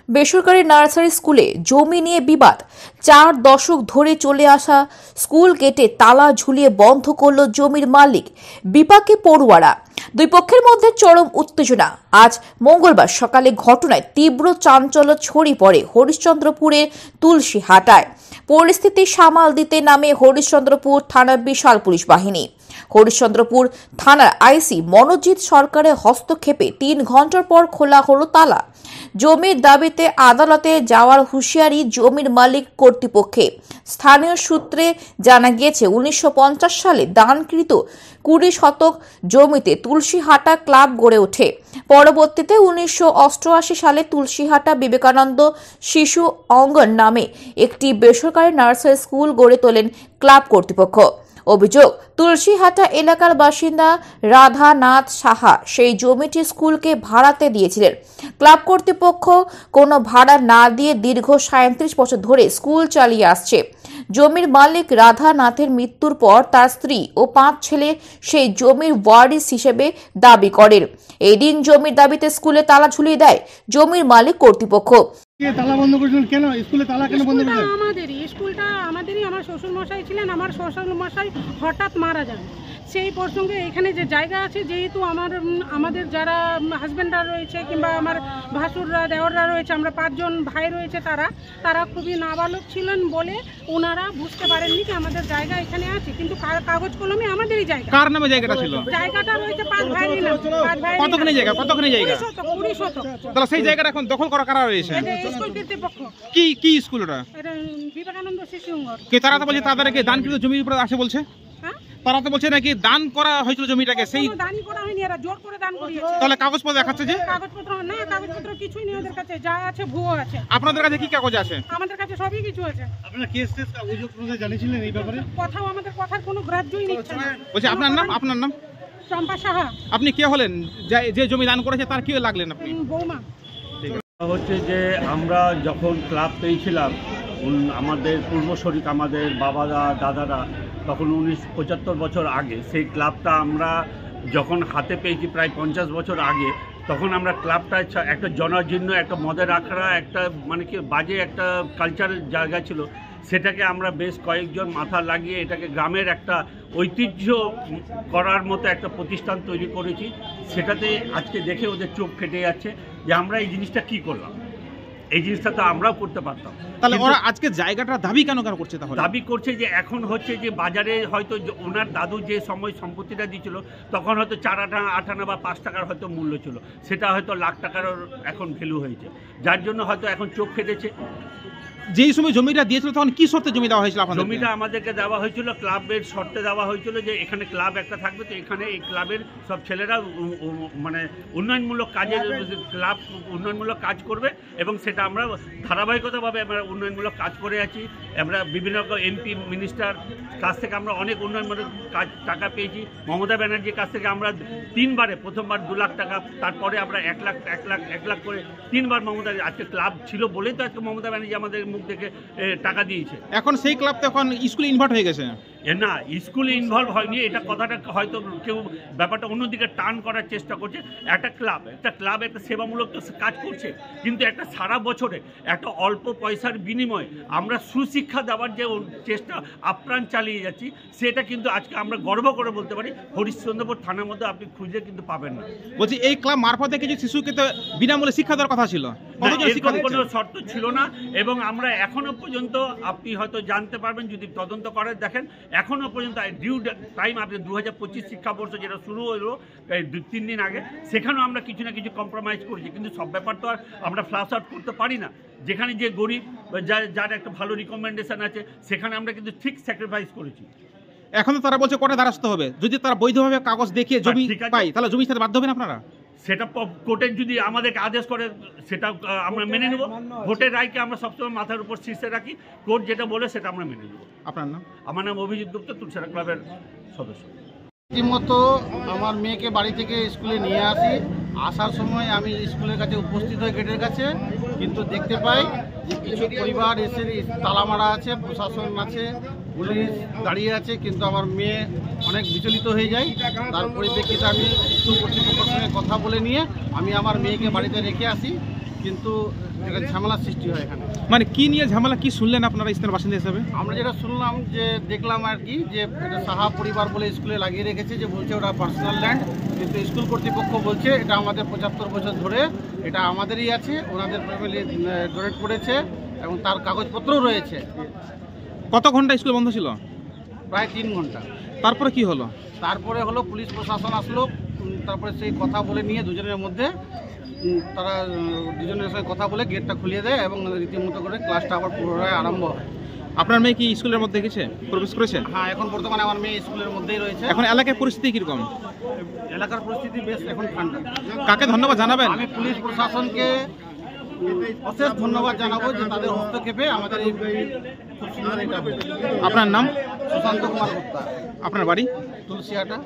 বেসরকারি নার্সারি স্কুলে জমি নিয়ে বিবাদ। 4 দশক ধরে চলে আসা স্কুল গেটে তালা ঝুলিয়ে বন্ধ করল জমির মালিক। বিপাকে পড়ুয়ারা। দুই পক্ষের মধ্যে চরম উত্তেজনা। আজ মঙ্গলবার সকালে ঘটনায় তীব্র চাঞ্চল্য ছড়িয়ে পড়ে হরিশ্চন্দ্রপুরের তুলসীহাটায়। পরিস্থিতি সামাল দিতে নামে হরিশ্চন্দ্রপুর থানার বিশাল পুলিশ বাহিনী। হরিশ্চন্দ্রপুর থানার আইসি মনোজিৎ সরকারের হস্তক্ষেপে 3 ঘন্টার পর খোলা হলো তালা। জমির দাবিতে আদালতে যাওয়ার হুঁশিয়ারি জমির মালিক কর্তৃপক্ষে। স্থানীয় সূত্রে জানা গিয়েছে 1950 সালে দানকৃত 20 শতক জমিতে তুলসীহাটা ক্লাব গড়ে ওঠে। পরবর্তীতে 1988 সালে তুলসীহাটা বিবেকানন্দ শিশু অঙ্গন নামে একটি বেসরকারি নার্সারি স্কুল গড়ে তোলেন ক্লাব কর্তৃপক্ষ। অভিযোগ, তুলসীহাটা এলাকার বাসিন্দা রাধানাথ সাহা সেই জমিটি স্কুলকে ভাড়াতে দিয়েছিলেন। ক্লাব কর্তৃপক্ষ কোনো ভাড়া না দিয়ে দীর্ঘ 37 বছর ধরে স্কুল চালিয়ে আসছে। জমির মালিক রাধানাথের মৃত্যুর পর তার স্ত্রী ও 5 ছেলে সেই জমির ওয়ারিশ হিসেবে দাবি করেন। এই দিন জমির দাবিতে স্কুলে তালা ঝুলিয়ে দেয় জমির মালিক কর্তৃপক্ষ। তালা বন্ধ করেছিলেন কেন? স্কুলে তালা কেন বন্ধ করেছিলেন? স্কুলটা আমাদেরই। আমার শ্বশুর মশাই ছিলেন, আমার শ্বশুর মশাই হঠাৎ মারা যান। সেই প্রসঙ্গে এখানে যে জায়গা আছে, যেহেতু আমাদের যারা হাজব্যান্ডরা রয়েছে কিংবা আমার ভাসুররা দেওররা রয়েছে, আমরা 5 জন ভাই রয়েছে, তারা খুবই নাবালক ছিলেন বলে ওনারা বুঝতে পারেননি যে আমাদের জায়গা এখানে আছে। কিন্তু কাগজ কলমে আমাদেরই জায়গা। কার নামে জায়গাটা ছিল? জায়গাটা রয়েছে 5 ভাইয়ের নামে। 5 ভাই। কতখানি জায়গা? 20 শতক। তাহলে সেই জায়গাটা এখন দখল করা কারা রয়েছে? স্কুল কর্তৃপক্ষ। কি স্কুল ওটা? এটা বিবেকানন্দ শিশু অঙ্গন। কে তারা তো বলছে তাদেরকে দানকৃত জমির উপরে আসে বলছে। হ্যাঁ, তারা তো বলছে নাকি দান করা হয়েছিল জমিটাকে। সেই দানই করা হয়নি, এরা জোর করে দান করিয়েছে। তাহলে কাগজপত্র দেখাচ্ছে যে কাগজপত্র কিছুই নেই ওদের কাছে, যা আছে ভুয়ো আছে। আপনাদের কাছে কি কাগজ আছে? আমাদের কাছে সবই কিছু আছে। আপনারা কেস অভিযোগ জানিয়েছিলেন এই ব্যাপারে? কথাও আমাদের কথার কোনো গ্রাহ্যই নিচ্ছে না। বলছি আপনার নাম? চম্পা সাহা। আপনি কে হলেন? যে জমি দান করেছে তার কি লাগলেন আপনি? বৌমা। হচ্ছে যে আমরা যখন ক্লাব পেয়েছিলাম, আমাদের পূর্বশরীর আমাদের বাবারা দাদারা তখন 75 বছর আগে সেই ক্লাবটা আমরা যখন হাতে পেয়েছি প্রায় 50 বছর আগে, তখন আমরা ক্লাবটা একটা জনজীর্ণ একটা মদের আখড়া, একটা মানে কি বাজে একটা কালচারাল জায়গা ছিল। সেটাকে আমরা বেশ কয়েকজন মাথা লাগিয়ে এটাকে গ্রামের একটা ঐতিহ্য করার মতো একটা প্রতিষ্ঠান তৈরি করেছি। সেটাতে আজকে দেখে ওদের চোখ ফেটে যাচ্ছে যে আমরা এই জিনিসটা কি করলাম। এই জিনিসটা তো আমরাও করতে পারতাম। তাহলে ওরা আজকে জায়গাটা দাবি কেন করছে? তাহলে দাবি করছে যে এখন হচ্ছে যে বাজারে হয়তো ওনার দাদু যে সময় সম্পত্তিটা দিয়েছিল তখন হয়তো 4 আনা বা 5 টাকার হয়তো মূল্য ছিল, সেটা হয়তো লাখ টাকার এখন ভ্যালু হয়েছে, যার জন্য হয়তো এখন চোখ ফেটেছে। যেই সময় জমিটা দিয়েছিল তখন কি শর্তে জমি দেওয়া হয়েছিল? জমিটা আমাদেরকে দেওয়া হয়েছিল ক্লাবের শর্তে দেওয়া হয়েছিল যে এখানে ক্লাব একটা থাকবে, তো এখানে এই ক্লাবের সব ছেলেরা মানে উন্নয়নমূলক কাজ করবে এবং সেটা আমরা ধারাবাহিকতাভাবে আমরা উন্নয়নমূলক কাজ করে আছি। আমরা বিভিন্ন এমপি মিনিস্টার কাছ থেকে আমরা অনেক উন্নয়নমূলক টাকা পেয়েছি। মমতা ব্যানার্জির কাছ থেকে আমরা 3 বারে, প্রথমবার 2 লাখ টাকা, তারপরে আমরা 1 লাখ করে 3 বার মমতা, আজকে ক্লাব ছিল বলেই তো আজকে মমতা ব্যানার্জি আমাদের মুখ থেকে টাকা দিয়েছে। এখন সেই ক্লাব তো এখন স্কুলে ইনভার্ট হয়ে গেছে। না, স্কুলে ইনভলভ হয়নি, এটা কথাটা হয়তো কেউ ব্যাপারটা অন্যদিকে টার্ন করার চেষ্টা করছে। একটা ক্লাব একটা সেবামূলক তো কাজ করছে, কিন্তু একটা সারা বছরে একটা অল্প পয়সার বিনিময়ে আমরা সুশিক্ষা দেওয়ার যে চেষ্টা আপ্রাণ চালিয়ে যাচ্ছি, সেটা কিন্তু আজকে আমরা গর্ব করে বলতে পারি হরিশ্চন্দ্রপুর থানার মধ্যে আপনি খুঁজে কিন্তু পাবেন না। বলছি এই ক্লাব মারফতে কিছু শিশুকে তো বিনামূল্যে শিক্ষা দেওয়ার কথা ছিল, কোনো শর্ত ছিল না। এবং আমরা এখনো পর্যন্ত, আপনি হয়তো জানতে পারবেন যদি তদন্ত করে দেখেন, এখনো পর্যন্ত ডিউ টাইম আপনি 2025 শিক্ষাবর্ষ যেটা শুরু হলো 2-3 দিন আগে, সেখানেও আমরা কিছু না কিছু কম্প্রোমাইজ করেছি। কিন্তু সব ব্যাপার তো আর আমরা ফ্লাশ আউট করতে পারি না। যেখানে যে গরিব, যার একটা ভালো রিকমেন্ডেশন আছে, সেখানে আমরা কিন্তু ঠিক স্যাক্রিফাইস করেছি। এখন তো তারা বলছে কোর্টে দ্বারস্থ হবে, যদি তারা বৈধভাবে কাগজ দেখিয়ে জমি পায় তাহলে জমির সাথে বাধ্য হবেন আপনারা? সেটা কোর্টের যদি আমাদেরকে আদেশ করে সেটা আমরা মেনে নেব। ভোটের রায়কে আমরা সবসময় মাথার উপর শীর্ষে রাখি, কোর্ট যেটা বলে সেটা আমরা মেনে নেব। আপনার নাম? আমার নাম অভিজিৎ গুপ্ত, তুলসীহাটা ক্লাবের সদস্য। রীতিমতো আমার মেয়েকে বাড়ি থেকে স্কুলে নিয়ে আসি। আসার সময় আমি স্কুলের কাছে উপস্থিত হই গেটের কাছে, কিন্তু দেখতে পাই যে কিছু পরিবার এসে তালা মারা আছে, প্রশাসন আছে, পুলিশ দাঁড়িয়ে আছে, কিন্তু আমার মেয়ে অনেক বিচলিত হয়ে যায়। তার পরিপ্রেক্ষিতে আমি স্কুল কর্তৃপক্ষের সঙ্গে কথা বলে নিয়ে আমি আমার মেয়েকে বাড়িতে রেখে আসি। কিন্তু একটা ঝামেলার সৃষ্টি হয় এখানে। মানে কি নিয়ে ঝামেলা, কি শুনলেন আপনারা স্থানীয় বাসিন্দা হিসাবে? আমরা যেটা শুনলাম, যে দেখলাম আর কি, যে এটা সাহা পরিবার বলে স্কুলে লাগিয়ে রেখেছে, যে বলছে ওটা পার্সোনাল ল্যান্ড, কিন্তু স্কুল কর্তৃপক্ষ বলছে এটা আমাদের 75 বছর ধরে এটা আমাদেরই আছে, ওনাদের ফ্যামিলি ডোনেট করেছে এবং তার কাগজপত্রও রয়েছে। কত ঘন্টা স্কুল বন্ধ ছিল? প্রায় 3 ঘন্টা। তারপরে কি হলো? তারপরে হলো পুলিশ প্রশাসন আসলো, তারপরে সেই কথা বলে নিয়ে দুজনের মধ্যে তারা দুজনের সঙ্গে কথা বলে গেটটা খুলিয়ে দেয় এবং রীতিমতো করে ক্লাসটা আবার পুনরায় আরম্ভ হয়। আপনার মেয়ে কি স্কুলের মধ্যে গেছে, প্রবেশ করেছে? হ্যাঁ, এখন বর্তমানে আমার মেয়ে স্কুলের মধ্যেই রয়েছে। এখন এলাকার পরিস্থিতি কিরকম? এলাকার পরিস্থিতি বেশ এখন ঠান্ডা। কাকে ধন্যবাদ জানাবেন? আমি পুলিশ প্রশাসনকে অশেষ ধন্যবাদ জানাবো যে তাদের হস্তক্ষেপে আমাদের এই খুব সুন্দর এটা। আপনার নাম? সুশান্ত কুমার গুপ্তা। আপনার বাড়ি? তুলসিয়াটা।